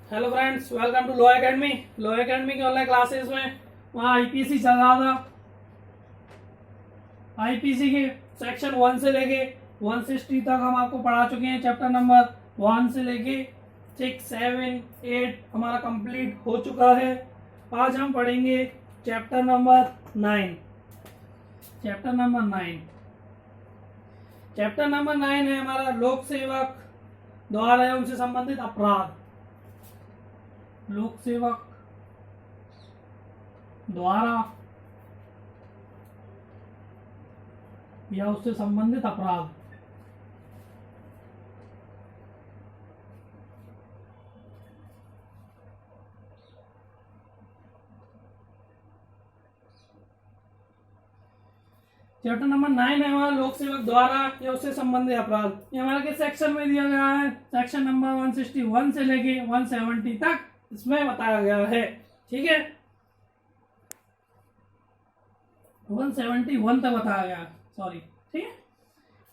Hello friends, welcome to law academy. Law academy के online classes में वहाँ IPC चल रहा था। आईपीसी के सेक्शन 1 से लेके 160 तक हम आपको पढ़ा चुके हैं। चैप्टर नंबर 1 से लेके 6, 7, 8 हमारा कंप्लीट हो चुका है। आज हम पढ़ेंगे chapter number 9। Chapter number 9 chapter number 9 है हमारा लोक सेवक द्वारा या उनसे संबंधित अपराध। लोक सेवक द्वारा या उससे संबंधित अपराध। चैप्टर नंबर 9 है हमारा लोक सेवक द्वारा या उससे संबंधित अपराध। ये हमारा किस सेक्शन में दिया गया है? सेक्शन नंबर 161 से लेके 170 तक इसमें बताया गया है। ठीक है, 171 तक बताया गया, सॉरी। ठीक है,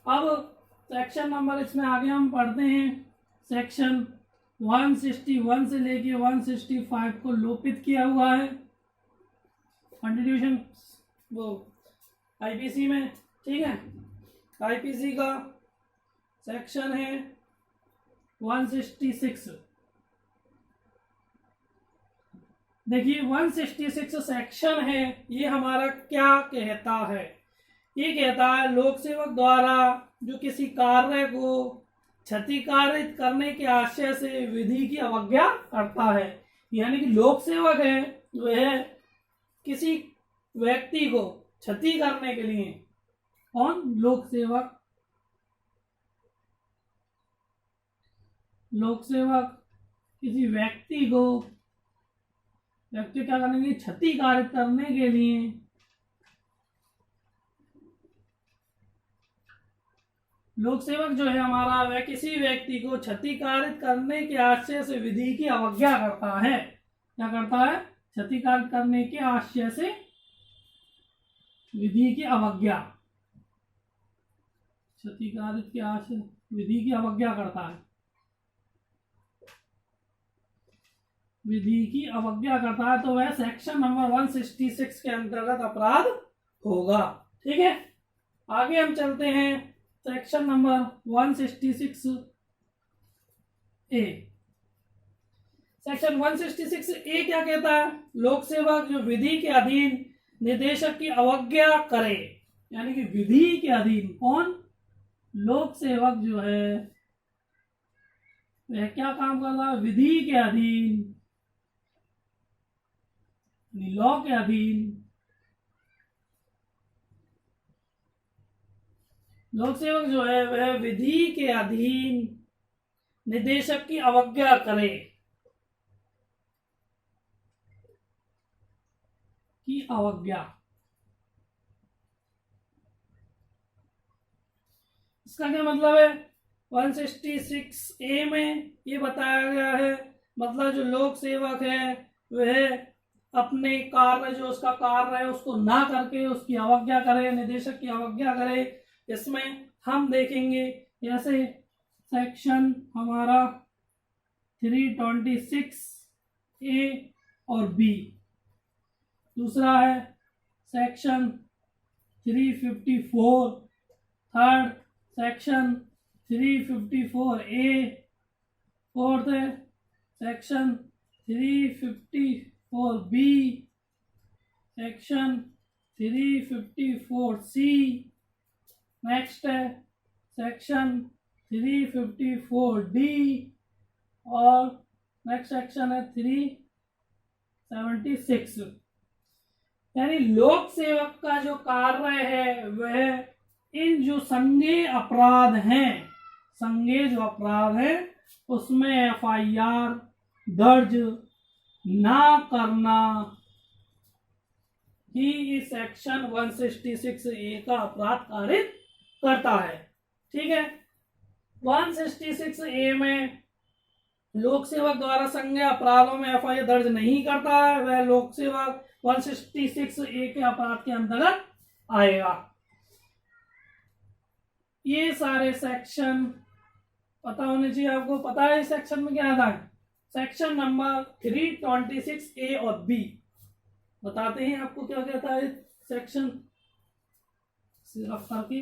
अब सेक्शन नंबर इसमें आगे हम पढ़ते हैं। सेक्शन 161 से लेके 165 को लोपित किया हुआ है कंस्टिट्यूशन वो आईपीसी में। ठीक है, आईपीसी का सेक्शन है 166। देखिए 166 सेक्शन है, ये हमारा क्या कहता है? ये कहता है लोक सेवक द्वारा जो किसी कार्य को क्षतिकारित करने के आशय से विधि की अवज्ञा करता है। यानी कि लोक सेवक है वह किसी व्यक्ति को क्षति करने के लिए, कौन? लोक सेवक। लोक सेवक किसी व्यक्ति को क्या करने के लिए? क्षति कारित करने के लिए लोक सेवक जो है हमारा वह किसी व्यक्ति को क्षति कारित करने के आशय से विधि की अवज्ञा करता है। क्या करता है? क्षति कारित करने के आशय से विधि की अवज्ञा। क्षति कारित के आशय विधि की अवज्ञा करता है, विधि की अवज्ञा करता है, तो वह सेक्शन नंबर 166 के अंतर्गत अपराध होगा। ठीक है, आगे हम चलते हैं सेक्शन नंबर 166 ए। सेक्शन 166 ए क्या कहता है? लोक सेवक जो विधि के अधीन निदेशक की अवज्ञा करे। यानी कि विधि के अधीन कौन? लोक सेवक जो है वह क्या काम कर रहा है? विधि के अधीन, लॉ के अधीन लोक सेवक जो है वह विधि के अधीन निदेशक की अवज्ञा करे। की अवज्ञा, इसका क्या मतलब है? 166 ए में ये बताया गया है, मतलब जो लोक सेवक है वह अपने कार्य, जो उसका कार्य है उसको ना करके उसकी अवज्ञा करे, निदेशक की अवज्ञा करे। इसमें हम देखेंगे जैसे सेक्शन हमारा 326 ए और बी। दूसरा है सेक्शन 354, थर्ड सेक्शन 354 ए, फोर्थ है सेक्शन 354 बी, सेक्शन 354 सी, नेक्स्ट है सेक्शन 354 डी और नेक्स्ट सेक्शन है 376। यानी लोक सेवक का जो कार्य है वह इन जो संज्ञेय अपराध हैं, संज्ञेय जो अपराध है उसमें एफआईआर दर्ज ना करना ही इस सेक्शन 166 ए का अपराध कारित करता है। ठीक है, 166 ए में लोक सेवक द्वारा संज्ञेय अपराधों में एफआईआर दर्ज नहीं करता है, वह लोक सेवक 166 ए के अपराध के अंतर्गत आएगा। ये सारे सेक्शन पता होने चाहिए आपको। पता है इस सेक्शन में क्या था? सेक्शन नंबर 326A और बी बताते हैं आपको क्या कहता है सेक्शन सिर्फ करके।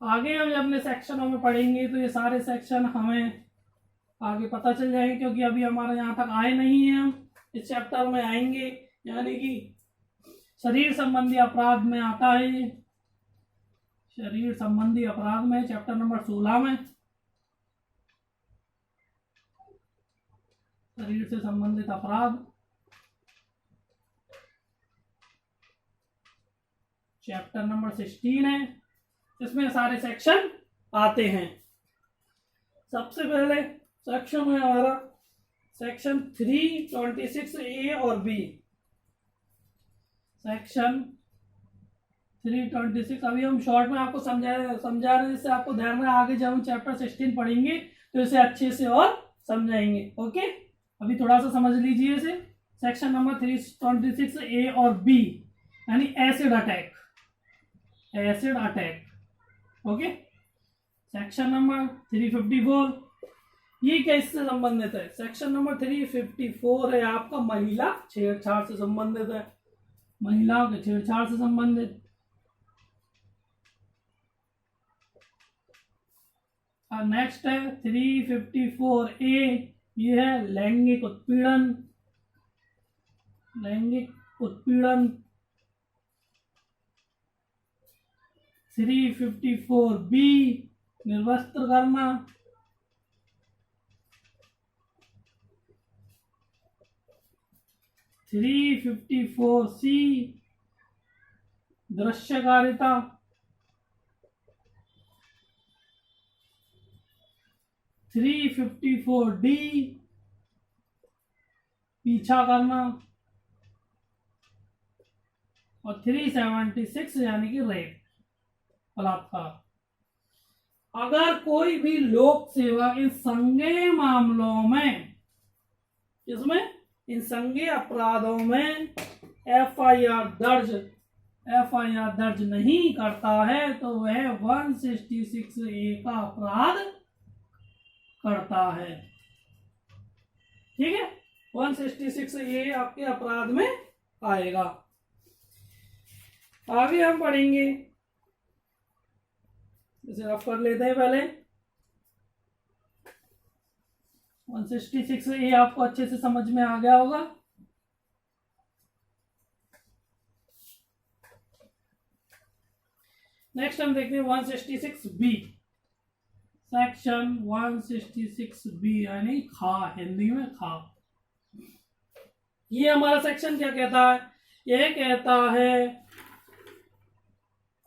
आगे हम जब अपने सेक्शनों में पढ़ेंगे तो ये सारे सेक्शन हमें आगे पता चल जाएंगे, क्योंकि अभी हमारे यहाँ तक आए नहीं हैं। हम इस चैप्टर में आएंगे, यानी कि शरीर संबंधी अपराध में आता है ये, शरीर संबंधी अपराध में चैप्टर नंबर 16 में शरीर से संबंधित अपराध, चैप्टर नंबर 16 है, इसमें सारे सेक्शन आते हैं। सबसे पहले सेक्शन है हमारा सेक्शन 326A और बी। सेक्शन 326 अभी हम शॉर्ट में आपको समझा रहे हैं, जिससे आपको ध्यान में आगे जब हम चैप्टर 16 पढ़ेंगे तो इसे अच्छे से और समझाएंगे। ओके, अभी थोड़ा सा समझ लीजिए इसे। सेक्शन नंबर 326A और बी यानी acid attack, acid attack. Okay, section number 354 ये किससे संबंधित है? सेक्शन नंबर 354 है आपका महिला छेड़छाड़ से संबंधित है, महिलाओं के छेड़छाड़ से संबंधित। और नेक्स्ट है 354A, ये है लैंगिक उत्पीड़न, लैंगिक उत्पीड़न। 354B निर्वस्त्र करना। 354C दृश्यकारिता। 354D पीछा करना। और 376 यानी कि रेप, बलात्कार। अगर कोई भी लोक सेवा इन संज्ञेय मामलों में, इसमें इन संज्ञेय अपराधों में एफआईआर दर्ज नहीं करता है तो वह 166A का अपराध करता है। ठीक है, 166A आपके अपराध में आएगा। आगे हम पढ़ेंगे, इसे रफ कर लेते हैं पहले। 166A आपको अच्छे से समझ में आ गया होगा। नेक्स्ट हम देखते हैं 166B। सेक्शन 166B यानी खा, हिंदी में खा। ये हमारा सेक्शन क्या कहता है? यह कहता है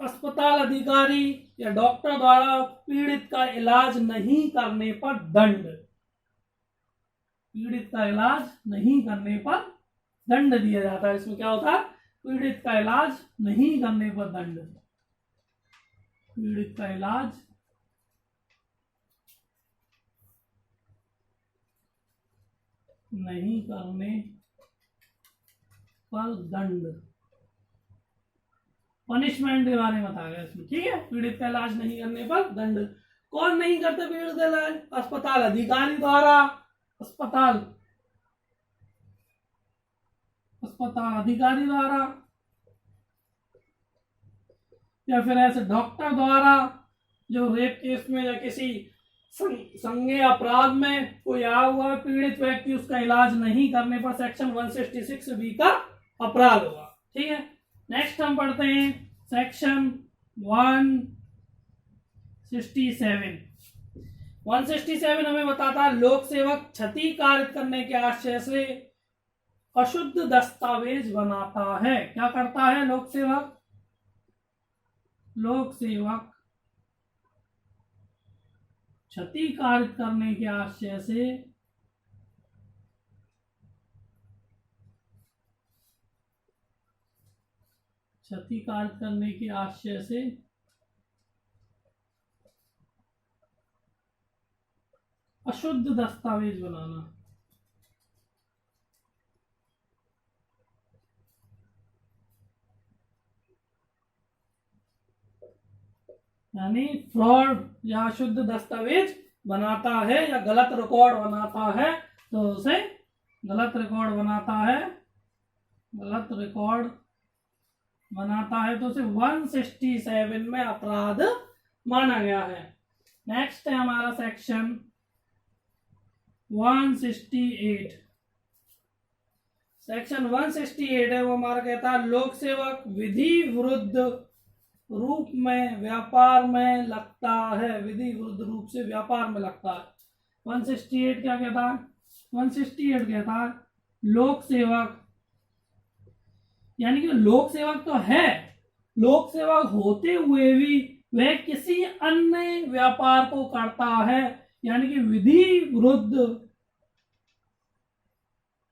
अस्पताल अधिकारी या डॉक्टर द्वारा पीड़ित का इलाज नहीं करने पर दंड, पीड़ित का इलाज नहीं करने पर दंड दिया जाता है। इसमें क्या होता है? पीड़ित का इलाज नहीं करने पर दंड, पीड़ित का इलाज नहीं करने पर दंड, पनिशमेंट के बारे में बताया गया इसमें। ठीक है, पीड़ित का इलाज नहीं करने पर दंड। कौन नहीं करते पीड़ित का इलाज? अस्पताल अधिकारी द्वारा, अस्पताल अधिकारी द्वारा, या फिर ऐसे डॉक्टर द्वारा जो रेप केस में या किसी संज्ञेय अपराध में कोई आया हुआ है पीड़ित व्यक्ति, उसका इलाज नहीं करने पर सेक्शन 166B का अपराध होगा। ठीक है, नेक्स्ट हम पढ़ते हैं सेक्शन 167। 167 हमें बताता है लोक सेवक क्षति कारित करने के आशय से अशुद्ध दस्तावेज बनाता है। क्या करता है लोक सेवक? लोक सेवक क्षति कारित करने के आशय से क्षति कारित करने के आशय से अशुद्ध दस्तावेज बनाना, यानी फ्रॉड या अशुद्ध दस्तावेज बनाता है या गलत रिकॉर्ड बनाता है तो उसे गलत रिकॉर्ड बनाता है तो उसे 167 में अपराध माना गया है। नेक्स्ट है हमारा सेक्शन 168। सेक्शन 168 है वो हमारा कहता है लोक सेवक विधि विरुद्ध रूप में व्यापार में लगता है, विधि विरुद्ध रूप से व्यापार में लगता है। 168 क्या कहता है? 168 कहता है लोक सेवक, यानी कि लोक सेवक तो है, लोक सेवक होते हुए भी वह किसी अन्य व्यापार को करता है, यानी कि विधि विरुद्ध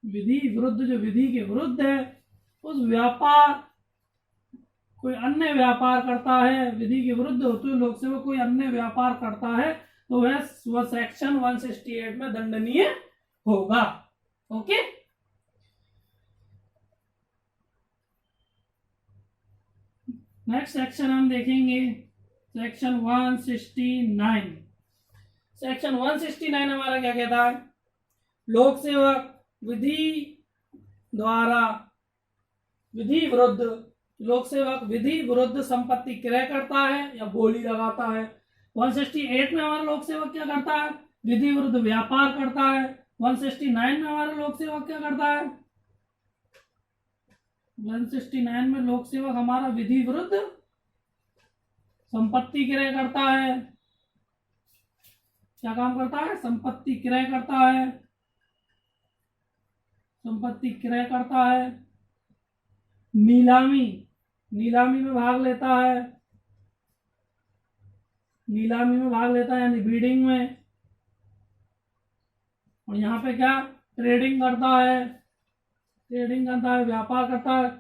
जो विधि के विरुद्ध है उस व्यापार, कोई अन्य व्यापार करता है, विधि के विरुद्ध होते हुए लोक सेवक कोई अन्य व्यापार करता है तो वह सेक्शन 168 में दंडनीय होगा। ओके, नेक्स्ट सेक्शन हम देखेंगे सेक्शन 169। सेक्शन 169 हमारा क्या कहता है? लोक सेवक लोक सेवक विधि विरुद्ध संपत्ति क्रय करता है या बोली लगाता है। 168 में हमारा लोक सेवक क्या करता है? विधि विरुद्ध व्यापार करता है। 169 में हमारा लोक सेवक क्या करता है? 169 में लोक सेवक हमारा विधि विरुद्ध संपत्ति क्रय करता है। क्या काम करता है? संपत्ति क्रय करता है। नीलामी में भाग लेता है, यानी बीडिंग में। और यहाँ पे क्या? ट्रेडिंग करता है, व्यापार करता है,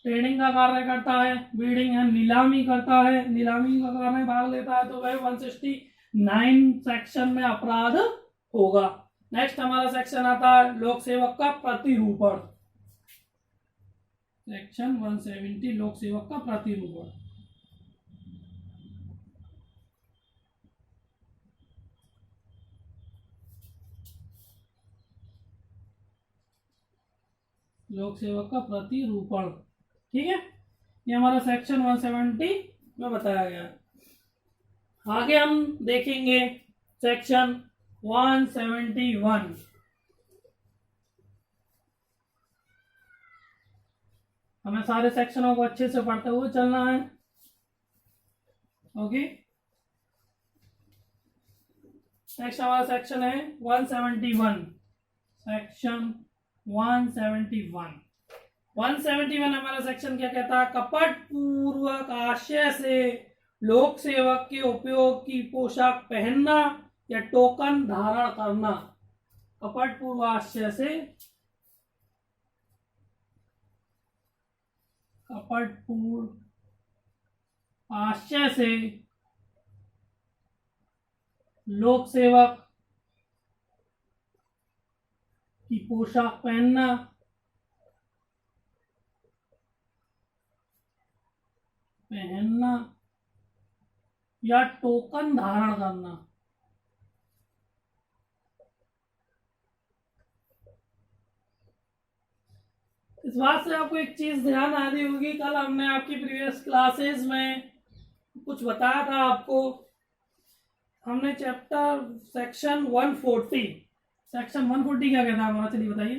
ट्रेडिंग का कार्य करता है, बीडिंग है, नीलामी करता है, नीलामी का कार्य भाग लेता है तो वह 169 सेक्शन में अपराध होगा। नेक्स्ट हमारा सेक्शन आता है लोक सेवक का प्रतिरूपण। सेक्शन 170 लोक सेवक का प्रतिरूपण। लोक सेवक का प्रतिरूपण, ठीक है, ये हमारा सेक्शन 170 में बताया गया। आगे हम देखेंगे सेक्शन 171। हमें सारे सेक्शनों को अच्छे से पढ़ते हुए चलना है। ओके, नेक्स्ट हमारा सेक्शन है 171। सेक्शन 171 हमारा सेक्शन क्या कहता है? कपट पूर्वक आशय से लोक सेवक के उपयोग की पोशाक पहनना या टोकन धारण करना। कपट पूर्व आशय से लोक सेवक की पोशाक पहनना या टोकन धारण करना। इस बात से आपको एक चीज ध्यान आ रही होगी, कल हमने आपकी प्रीवियस क्लासेस में कुछ बताया था आपको। हमने चैप्टर सेक्शन 140 क्या कहता है हमारा? चलिए बताइए।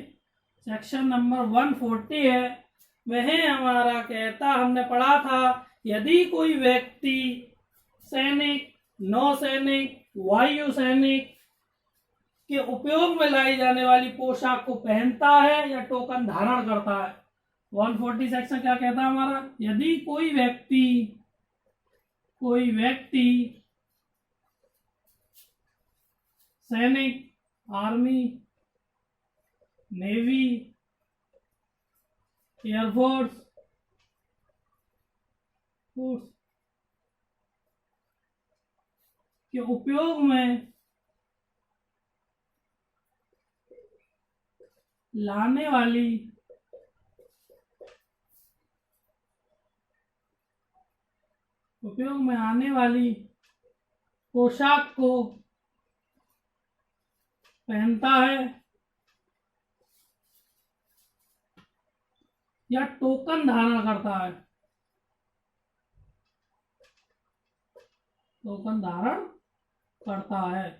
सेक्शन नंबर 140 है, वह हमारा कहता, हमने पढ़ा था यदि कोई व्यक्ति सैनिक, नौसैनिक, वायु सैनिक के उपयोग में लाई जाने वाली पोशाक को पहनता है या टोकन धारण करता है। 140 सेक्शन क्या कहता है हमारा? यदि कोई व्यक्ति सैनिक, आर्मी, नेवी, एयरफोर्स के उपयोग में लाने वाली उपयोग में आने वाली पोशाक को पहनता है या टोकन धारण करता है, टोकन धारण करता है,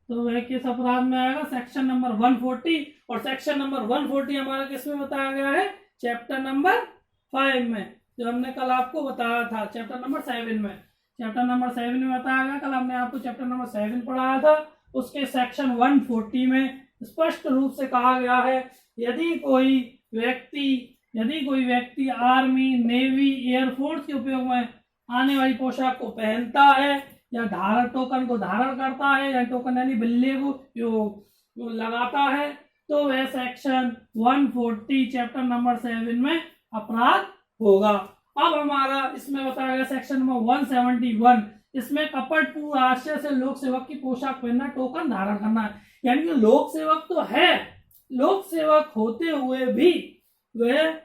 तो वह किस अपराध में आएगा? Section number 140। और सेक्शन नंबर 140 हमारा किस में बताया गया है? चैप्टर नंबर 5 में, जो हमने कल आपको बताया था चैप्टर नंबर 7 में। चैप्टर नंबर 7 में बताया गया, कल हमने आपको चैप्टर नंबर 7 पढ़ाया था। उसके सेक्शन 140 में स्पष्ट रूप से कहा गया है, यदि कोई व्यक्ति आर्मी, नेवी, एयरफोर्स के उपयोग में आने वाली पोशाक को पहनता है या टोकन को धारण करता है या टोकन यानी बिल्ले को जो लगाता है, तो वह सेक्शन 140 चैप्टर नंबर 7 में अपराध होगा। अब हमारा इसमें बताया गया सेक्शन नंबर 171, इसमें कपटपूर्ण आशय से लोक सेवक की पोशाक पहनना, टोकन धारण करना है। यानी कि लोक सेवक तो है, लोक सेवक होते हुए भी वह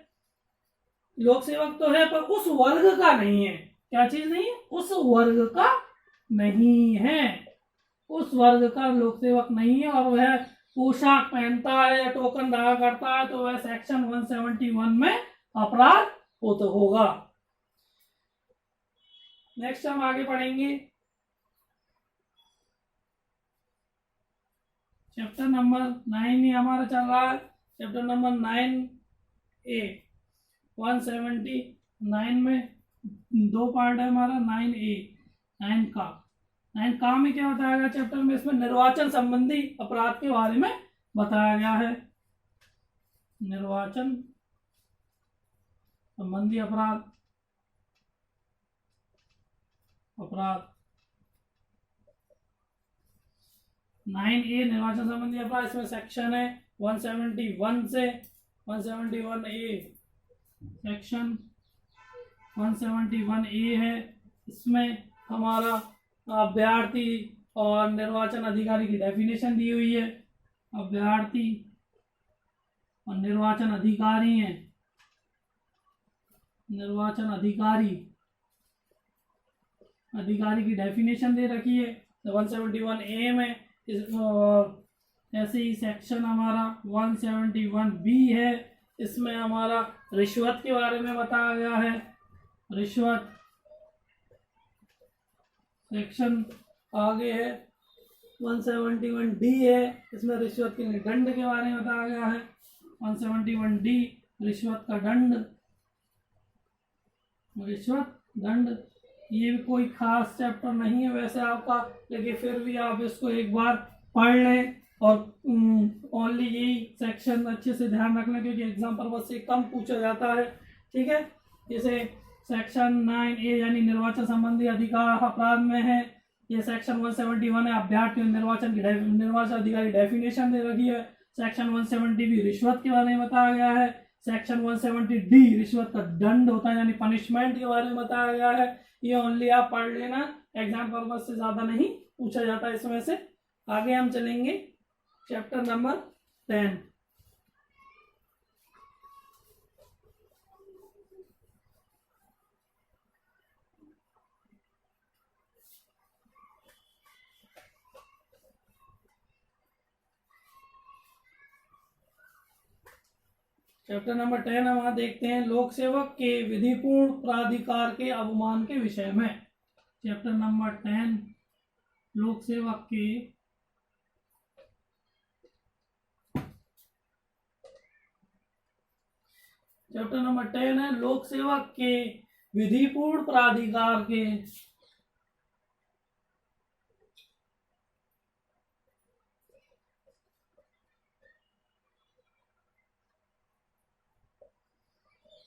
लोक सेवक तो है, पर उस वर्ग का नहीं है। क्या चीज नहीं है? उस वर्ग का नहीं है, उस वर्ग का लोक सेवक नहीं है और वह पोशाक पहनता है या टोकन धारण करता है, तो वह सेक्शन 171 में अपराध होगा। नेक्स्ट हम आगे पढ़ेंगे चैप्टर नंबर 9 ही हमारा चल रहा है। चैप्टर नंबर 9A 179 में दो पार्ट है हमारा। 9A 9 का में क्या बताया गया चैप्टर में? इसमें निर्वाचन संबंधी अपराध के बारे में बताया गया है। निर्वाचन संबंधी अपराध 9A निर्वाचन संबंधी अपराध। इसमें सेक्शन है 171 से 171A, सेक्शन 171A है। इसमें हमारा अभ्यर्थी और निर्वाचन अधिकारी की डेफिनेशन दी हुई है। अभ्यर्थी और निर्वाचन अधिकारी हैं, निर्वाचन अधिकारी की डेफिनेशन दे रखी है 171A में। ऐसे ही सेक्शन हमारा 171B है, इसमें हमारा रिश्वत के बारे में बताया गया है। रिश्वत सेक्शन आगे है 171D है, इसमें रिश्वत के दंड के बारे में बताया गया है। 171D रिश्वत का दंड, रिश्वत दंड। ये भी कोई खास चैप्टर नहीं है वैसे आपका, लेकिन फिर भी आप इसको एक बार पढ़ लें और ओनली यही सेक्शन अच्छे से ध्यान रखना, क्योंकि एग्जाम पर्पज से कम पूछा जाता है। ठीक है, जैसे सेक्शन 9A यानी निर्वाचन संबंधी अधिकार अपराध में है, ये सेक्शन 171 है, अभ्यर्थी निर्वाचन अधिकारी डेफिनेशन दे रखी है। सेक्शन 170B रिश्वत के बारे में बताया गया है। सेक्शन 170D रिश्वत का दंड होता है यानी पनिशमेंट के बारे में बताया गया है। ये ओनली आप पढ़ लेना, एग्जाम पर्पज से ज्यादा नहीं पूछा जाता इसमें से। आगे हम चलेंगे चैप्टर नंबर 10। चैप्टर नंबर 10 हम वहां देखते हैं लोक सेवक के विधिपूर्ण प्राधिकार के अवमान के विषय में। चैप्टर नंबर 10 लोक सेवक के चैप्टर नंबर 10 है लोक सेवक के विधिपूर्ण प्राधिकार के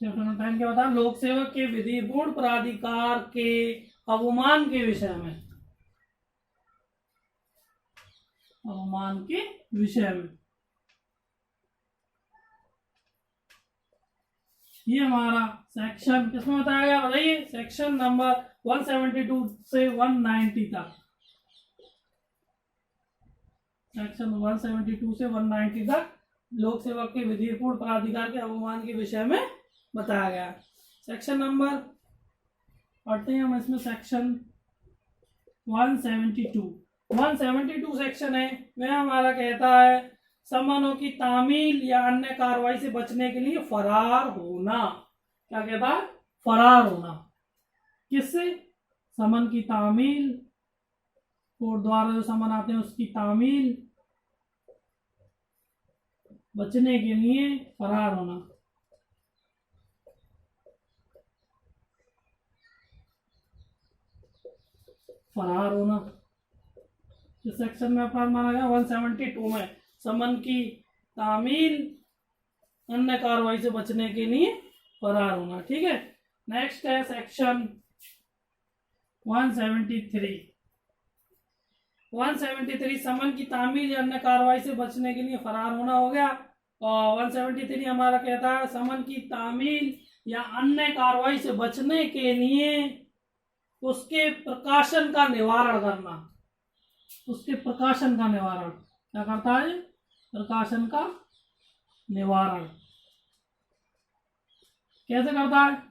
चैप्टर नंबर 10 क्या बता? लोक सेवक के विधिपूर्ण प्राधिकार के अवमान के विषय में, अवमान के विषय में। ये हमारा सेक्शन किसमें बताया गया बताइए? सेक्शन नंबर 172 से 190 तक, सेक्शन 172 से 190 तक लोक सेवक के विधिपूर्ण प्राधिकार के अवमान के विषय में बताया गया। सेक्शन नंबर पढ़ते हैं हम इसमें, सेक्शन 172 सेक्शन है, वह हमारा कहता है समनों की तामील या अन्य कार्रवाई से बचने के लिए फरार होना। क्या कहता है? फरार होना। किससे? समन की तामील, कोर्ट द्वारा जो समन आते हैं उसकी तामील, बचने के लिए फरार होना। फरार होना किस सेक्शन में अपराध माना गया? 172 में। समन की तामील, अन्य कार्रवाई से बचने के लिए फरार होना। ठीक है, नेक्स्ट है सेक्शन 173। 173 समन की तामील या अन्य कार्रवाई से बचने के लिए फरार होना हो गया। और 173 हमारा कहता है समन की तामील या अन्य कार्रवाई से बचने के लिए उसके प्रकाशन का निवारण करना। उसके प्रकाशन का निवारण क्या करता है? प्रकाशन का निवारण कैसे करता है?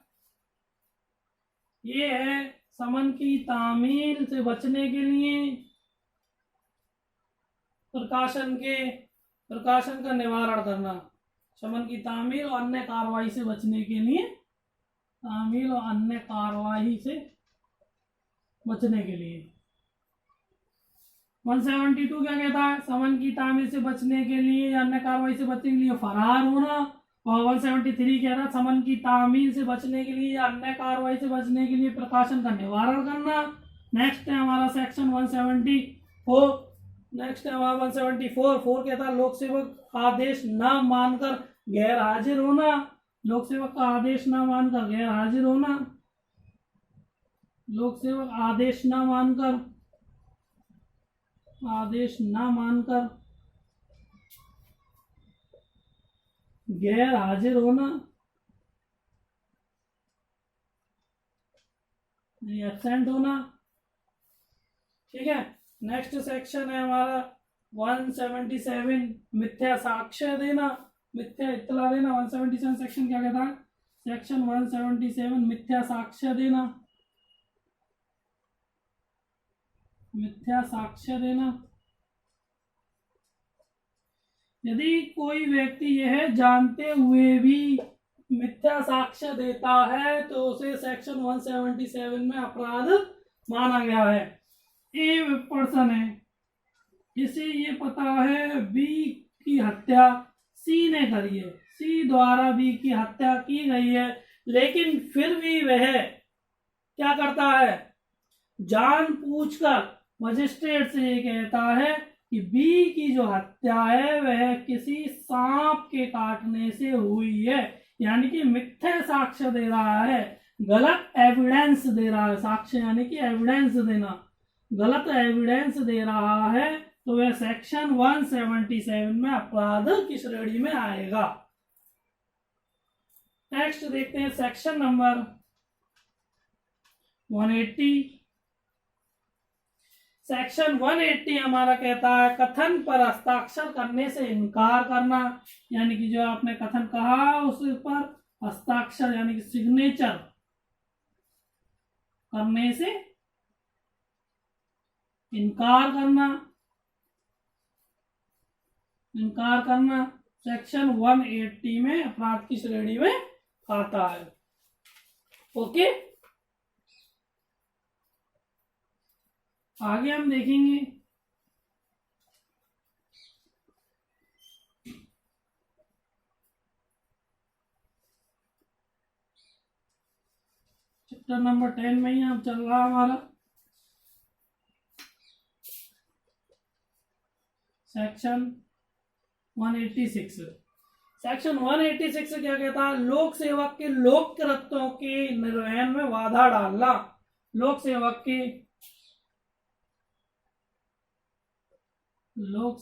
ये है समन की तामील से बचने के लिए प्रकाशन का निवारण करना। समन की तामील और अन्य कार्रवाई से बचने के लिए, तामील और अन्य कार्रवाई से बचने के लिए। 172 क्या कहता है? समन की तामील से बचने के लिए या अन्य कार्रवाई से बचने के लिए फरार होना। और 173 कह रहा है समन की तामील से बचने के लिए या अन्य कार्रवाई से बचने के लिए प्रकाशन का निवारण करना। नेक्स्ट है हमारा सेक्शन 174। नेक्स्ट है हमारा 174। 4 कहता है लोक सेवक आदेश न मानकर गैर हाजिर होना। लोक सेवक का आदेश न मानकर गैर हाजिर होना। लोक सेवक आदेश न मानकर गैर हाजिर होना, एब्सेंट होना। ठीक है, नेक्स्ट सेक्शन है हमारा 177 मिथ्या साक्ष्य देना, मिथ्या इत्तला देना। 177 सेक्शन क्या कहता है? सेक्शन 177 मिथ्या साक्ष्य देना। मिथ्या साक्ष्य देना। यदि कोई व्यक्ति यह जानते हुए भी मिथ्या साक्ष्य देता है तो उसे सेक्शन 177 में अपराध माना गया है। ए पर्सन है, इसे ये पता है बी की हत्या सी ने करी है, सी द्वारा बी की हत्या की गई है, लेकिन फिर भी वह क्या करता है? जानबूझकर मजिस्ट्रेट से ये कहता है कि बी की जो हत्या है वह किसी सांप के काटने से हुई है, यानी कि मिथ्या साक्ष्य दे रहा है, गलत एविडेंस दे रहा है। साक्ष्य यानी कि एविडेंस देना, गलत एविडेंस दे रहा है तो वह सेक्शन 177 में अपराध की श्रेणी में आएगा। नेक्स्ट देखते हैं सेक्शन नंबर 180। सेक्शन 180 हमारा कहता है कथन पर हस्ताक्षर करने से इनकार करना, यानी कि जो आपने कथन कहा उस पर हस्ताक्षर यानी कि सिग्नेचर करने से इनकार करना। इनकार करना सेक्शन 180 में अपराध की श्रेणी में आता है। ओके, आगे हम देखेंगे चैप्टर नंबर 10 में ही अब चल रहा हमारा सेक्शन 186। सेक्शन 186 क्या कहता है? लोक सेवक के लोक कृत्यों के निर्वहन में बाधा डालना। लोक सेवक के लोक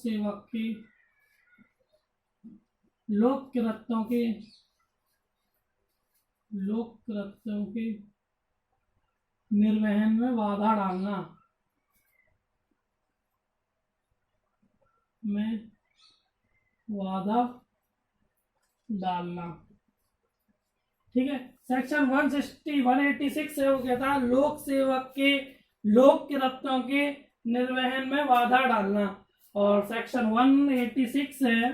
कृत्यों के निर्वहन में बाधा डालना, ठीक है। सेक्शन 186 है वो कहता है लोक सेवक के लोक कृत्यों के निर्वहन में बाधा डालना। और सेक्शन 186 है,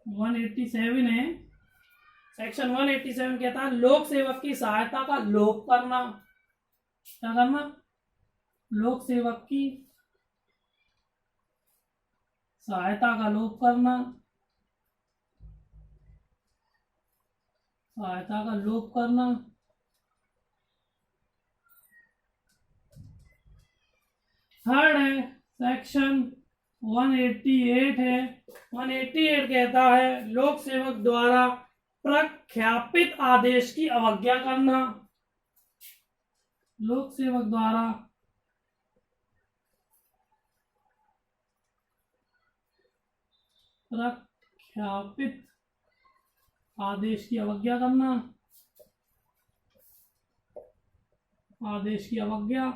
187 है, सेक्शन 187 कहता है लोक सेवक की सहायता का लोप करना। क्या करना? लोक सेवक की सहायता का लोप करना, सहायता का लोप करना। थर्ड है सेक्शन 188 है, 188 कहता है लोक सेवक द्वारा प्रख्यापित आदेश की अवज्ञा करना। लोक सेवक द्वारा प्रख्यापित आदेश की अवज्ञा करना, आदेश की अवज्ञा।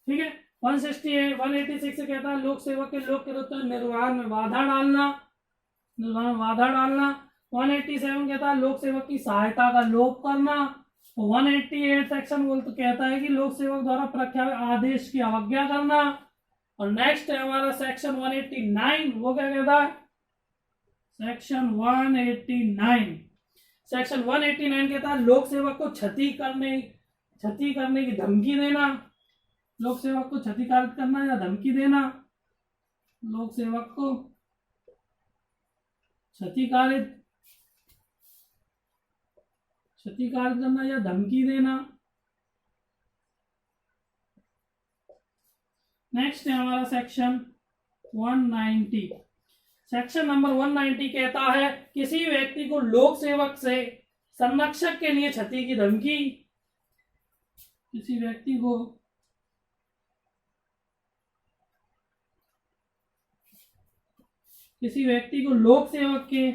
ठीक है। 168 186 से कहता है लोक सेवक के लोक कृत्य निर्वहन में बाधा डालना, निर्वहन में बाधा डालना। 187 कहता है लोक सेवक की सहायता का लोप करना। 188 सेक्शन बोल तो कहता है कि लोक सेवक द्वारा प्रख्यापित आदेश की अवज्ञा करना। और नेक्स्ट है हमारा सेक्शन 189, वो क्या कहता है? सेक्शन 189, सेक्शन 189 कहता है लोक सेवक को क्षति करने की धमकी देना। लोक सेवक को क्षतिकारित करना या धमकी देना, लोक सेवक को क्षतिकारित करना या धमकी देना। नेक्स्ट है हमारा सेक्शन 190, सेक्शन नंबर 190 कहता है किसी व्यक्ति को लोक सेवक से संरक्षक के लिए क्षति की धमकी, किसी व्यक्ति को लोक सेवक के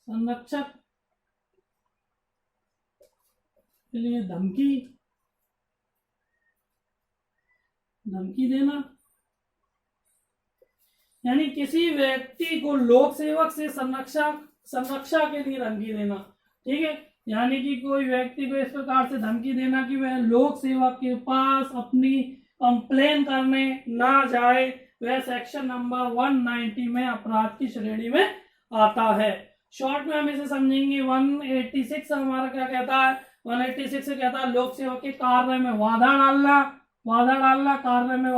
संरक्षक के लिए धमकी देना। यानी किसी व्यक्ति को लोक सेवक से संरक्षा के लिए धमकी देना। ठीक है, यानी कि कोई व्यक्ति को इस प्रकार से धमकी देना कि वह लोक सेवक के पास अपनी कंप्लेन करने ना जाए, वह सेक्शन नंबर 190 में अपराध की श्रेणी में आता है। शॉर्ट में हम इसे समझेंगे। 186 हमारा क्या कहता है? 186 से कहता है लोक सेवक के कार्य में बाधा डालना, कार्य में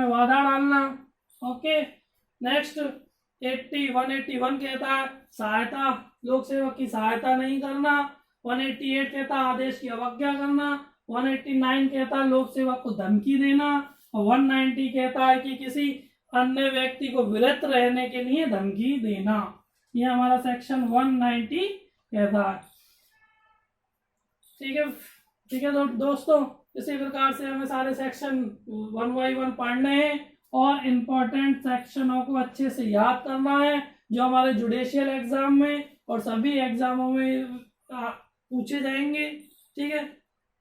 बाधा डालना। ओके। नेक्स्ट 181 कहता है सहायता, लोक सेवक की सहायता नहीं करना। 188 कहता है आदेश की अवज्ञा करना। 189 कहता है लोक सेवक को धमकी देना। और 190 कहता है कि किसी अन्य व्यक्ति को विरत रहने के लिए धमकी देना। ये हमारा सेक्शन 190 कहता है। ठीक है दोस्तों, इसी प्रकार से हमें सारे सेक्शन 1 by 1 पढ़ने हैं और इम्पोर्टेंट सेक्शनों को अच्छे से याद करना है जो हमारे जुडिशियल एग्जाम में और सभी एग्जामों में पूछे जाएंगे। ठीक है,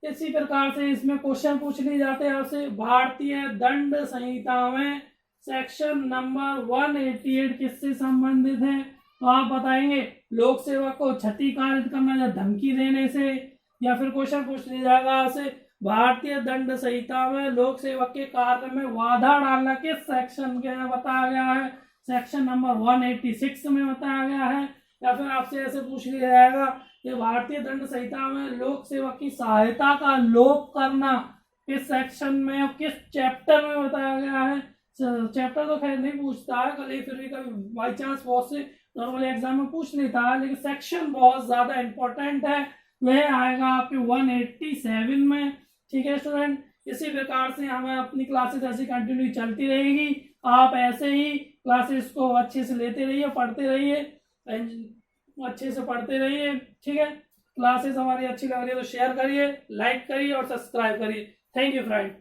इसी प्रकार से इसमें क्वेश्चन पूछ लिए जाते हैं आपसे। भारतीय दंड संहिता में सेक्शन नंबर 188 किससे संबंधित है? तो आप बताएंगे लोक सेवक को क्षतिकारित करना या धमकी देने से, या फिर क्वेश्चन पूछ लिया जाएगा आपसे भारतीय दंड संहिता में लोक सेवक के कार्य में बाधा डालना किस सेक्शन के में बताया गया है? सेक्शन नंबर 186 में बताया गया है। या फिर आपसे ऐसे पूछ लिया जाएगा कि भारतीय दंड संहिता में लोक सेवक की सहायता का लोप करना किस सेक्शन में और किस चैप्टर में बताया गया है? चैप्टर तो खैर नहीं पूछता है, कभी फिर भी कभी बाई चांस बहुत से नॉर्मल एग्जाम में पूछ लेता है, लेकिन सेक्शन बहुत ज्यादा इंपॉर्टेंट है, वह आएगा आपके 187 में। ठीक है स्टूडेंट, इसी प्रकार से हमें अपनी क्लासेस ऐसी कंटिन्यू चलती रहेगी। आप ऐसे ही क्लासेस को अच्छे से लेते रहिए, पढ़ते रहिए, अच्छे से पढ़ते रहिए। ठीक है, क्लासेस हमारी अच्छी लग रही है तो शेयर करिए, लाइक करिए और सब्सक्राइब करिए। Thank you friend.